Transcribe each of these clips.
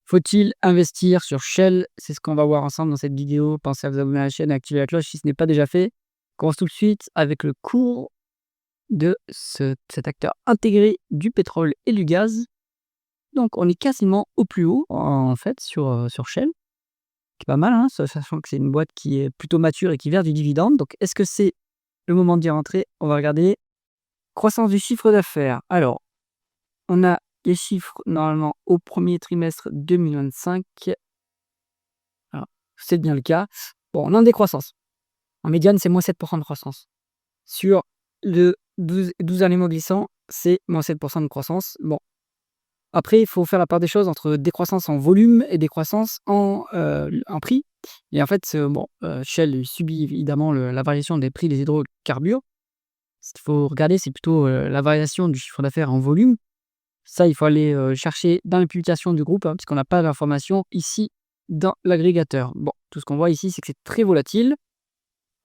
Faut-il investir sur Shell? C'est ce qu'on va voir ensemble dans cette vidéo. Pensez à vous abonner à la chaîne et à activer la cloche si ce n'est pas déjà fait. On commence tout de suite avec le cours de cet acteur intégré du pétrole et du gaz. Donc on est quasiment au plus haut en fait sur Shell, qui est pas mal, hein, sachant que c'est une boîte qui est plutôt mature et qui verse du dividende. Donc est-ce que c'est le moment d'y rentrer? On va regarder croissance du chiffre d'affaires. Alors, on a les chiffres normalement au premier trimestre 2025. Alors, c'est bien le cas. Bon, on est en décroissance. En médiane, c'est -7% de croissance. Sur le 12 derniers mois glissants, c'est -7% de croissance. Bon, après, il faut faire la part des choses entre décroissance en volume et décroissance en prix. Et en fait, Shell subit évidemment la variation des prix des hydrocarbures. Ce qu'il faut regarder, c'est plutôt la variation du chiffre d'affaires en volume. Ça, il faut aller chercher dans les publications du groupe, hein, puisqu'on n'a pas d'informations ici dans l'agrégateur. Bon, tout ce qu'on voit ici, c'est que c'est très volatile.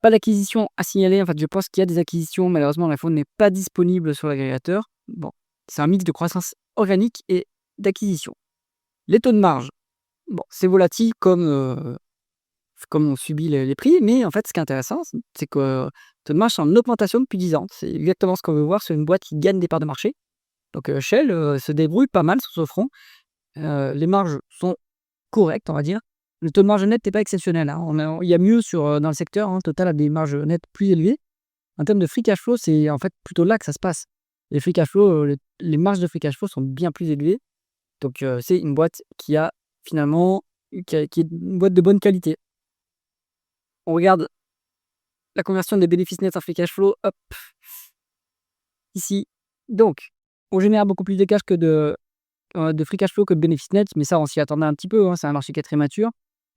Pas d'acquisition à signaler. En fait, je pense qu'il y a des acquisitions. Malheureusement, l'info n'est pas disponible sur l'agrégateur. Bon, c'est un mix de croissance organique et d'acquisition. Les taux de marge, bon, c'est volatile comme on subit les prix, mais en fait, ce qui est intéressant, c'est que le taux de marge est en augmentation depuis 10 ans. C'est exactement ce qu'on veut voir sur une boîte qui gagne des parts de marché. Donc Shell se débrouille pas mal sur ce front. Les marges sont correctes, on va dire. Le taux de marge net n'est pas exceptionnel, hein. Il y a mieux dans le secteur, hein. Total a des marges nettes plus élevées. En termes de free cash flow, c'est en fait plutôt là que ça se passe. Les free cash flow, les marges de free cash flow sont bien plus élevées. Donc c'est une boîte qui a finalement qui est une boîte de bonne qualité. On regarde la conversion des bénéfices nets en free cash flow, hop, ici. Donc, on génère beaucoup plus de cash que de free cash flow que de bénéfices nets, mais ça, on s'y attendait un petit peu, hein, c'est un marché qui est très mature.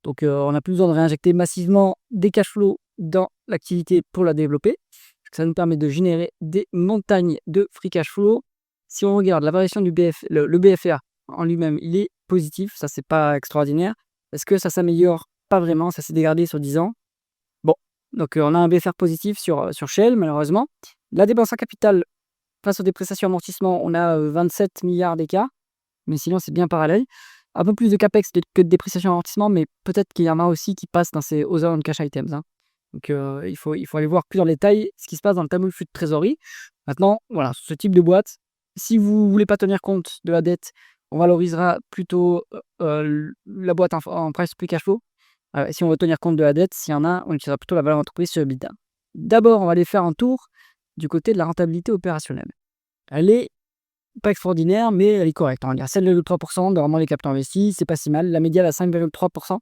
Donc, on n'a plus besoin de réinjecter massivement des cash flows dans l'activité pour la développer. Ça nous permet de générer des montagnes de free cash flow. Si on regarde la variation du le BFR en lui-même, il est positif, ça c'est pas extraordinaire. Est-ce que ça s'améliore? Pas vraiment, ça s'est dégradé sur 10 ans. Bon, donc on a un BFR positif sur Shell, malheureusement. La dépense en capital face aux dépreciations amortissements, on a 27 milliards d'écart. Mais sinon, c'est bien parallèle. Un peu plus de CAPEX que de dépréciation amortissement, mais peut-être qu'il y en a aussi qui passent dans ces other non-cash items, hein. Donc, il faut aller voir plus en détail ce qui se passe dans le tableau de flux de trésorerie. Maintenant, voilà, sur ce type de boîte, si vous ne voulez pas tenir compte de la dette, on valorisera plutôt la boîte en price free cash flow. Si on veut tenir compte de la dette, s'il y en a, on utilisera plutôt la valeur entreprise sur EBITDA. D'abord, on va aller faire un tour du côté de la rentabilité opérationnelle. Elle est pas extraordinaire, mais elle est correcte, on va dire 7,3% de rendement des capitaux investis, c'est pas si mal. La médiane à 5,3%.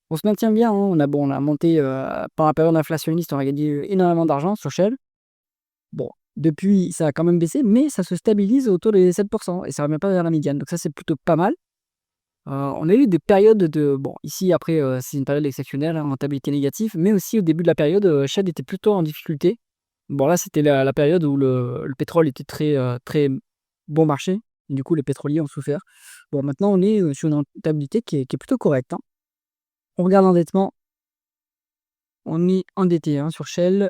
On se maintient bien, hein. On a monté pendant la période inflationniste, on a gagné énormément d'argent sur Shell. Bon, depuis, ça a quand même baissé, mais ça se stabilise autour des 7% et ça revient pas vers la médiane. Donc ça, c'est plutôt pas mal. On a eu des périodes bon, ici, après, c'est une période exceptionnelle, hein, rentabilité négative, mais aussi au début de la période, Shell était plutôt en difficulté. Bon, là, c'était la période où le pétrole était très bon marché. Du coup, les pétroliers ont souffert. Bon, maintenant, on est sur une rentabilité qui est plutôt correcte, hein. On regarde l'endettement. On est endetté, hein, sur Shell.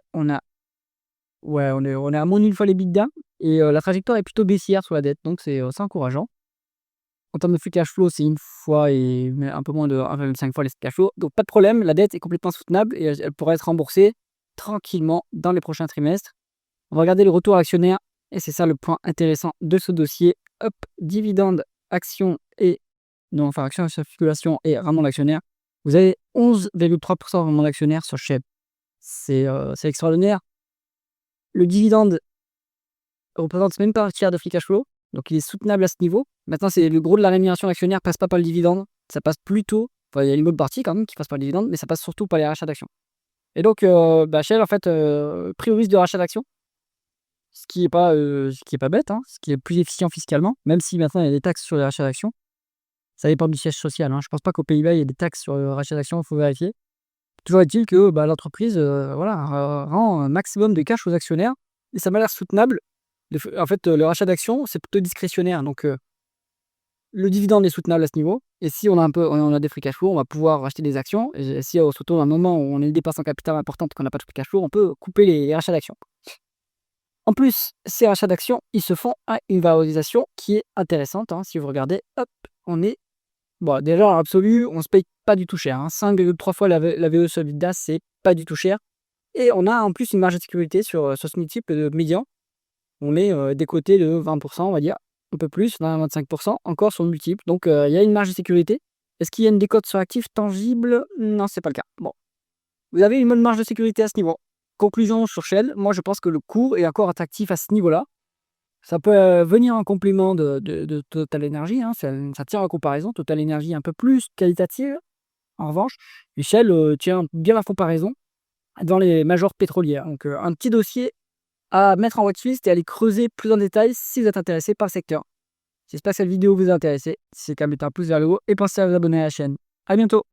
Ouais, on est à moins d'une fois l'EBITDA et la trajectoire est plutôt baissière sur la dette, donc c'est encourageant. En termes de free cash flow, c'est une fois et mais un peu moins de 1,5 fois les free cash flow. Donc pas de problème, la dette est complètement soutenable et elle pourrait être remboursée tranquillement dans les prochains trimestres. On va regarder le retour à l'actionnaire et c'est ça le point intéressant de ce dossier. Hop, dividende, action et non, enfin action en circulation et rendement d'actionnaire. Vous avez 11,3% de rendement d'actionnaire sur Shell. C'est extraordinaire. Le dividende représente même pas un tiers de free cash flow, donc il est soutenable à ce niveau. Maintenant, c'est le gros de la rémunération d'actionnaire passe pas par le dividende, ça passe plutôt, enfin, il y a une bonne partie quand même qui passe par le dividende, mais ça passe surtout par les rachats d'actions. Et donc, Shell en fait priorise de rachat d'actions, ce qui est pas bête, hein, ce qui est plus efficient fiscalement, même si maintenant il y a des taxes sur les rachats d'actions. Ça dépend du siège social, hein. Je pense pas qu'aux Pays-Bas il y ait des taxes sur le rachat d'actions, il faut vérifier. Toujours est-il que l'entreprise voilà, rend un maximum de cash aux actionnaires et ça m'a l'air soutenable. En fait, le rachat d'actions, c'est plutôt discrétionnaire, donc le dividende est soutenable à ce niveau et si on a des free cash flow, on va pouvoir racheter des actions et si on se retrouve à un moment où on a une dépense en capital importante et qu'on n'a pas de free cash flow, on peut couper les rachats d'actions. En plus, ces rachats d'actions, ils se font à une valorisation qui est intéressante, hein. Si vous regardez, hop, on est Bon, déjà, en absolu, on se paye pas du tout cher, hein. 5,3 fois la VE sur l'EBITDA, c'est pas du tout cher et on a en plus une marge de sécurité sur ce multiple, médian. On est, des côtés de 20 on va dire, un peu plus, 20-25 encore sur le multiple, donc il y a une marge de sécurité. Est-ce qu'il y a une décote sur actif tangible? Non, c'est pas le cas. Bon, vous avez une bonne marge de sécurité à ce niveau. Conclusion sur Shell, moi je pense que le cours est encore attractif à ce niveau-là. Ça peut, venir en complément de Total Energy, hein, ça tient en comparaison. Total Energy un peu plus qualitative, en revanche, et Shell, tient bien la comparaison dans les majors pétrolières. Donc, un petit dossier à mettre en watchlist et à aller creuser plus en détail si vous êtes intéressé par le secteur. J'espère que cette vidéo vous a intéressé. Si c'est le cas, mettez un pouce vers le haut et pensez à vous abonner à la chaîne. À bientôt!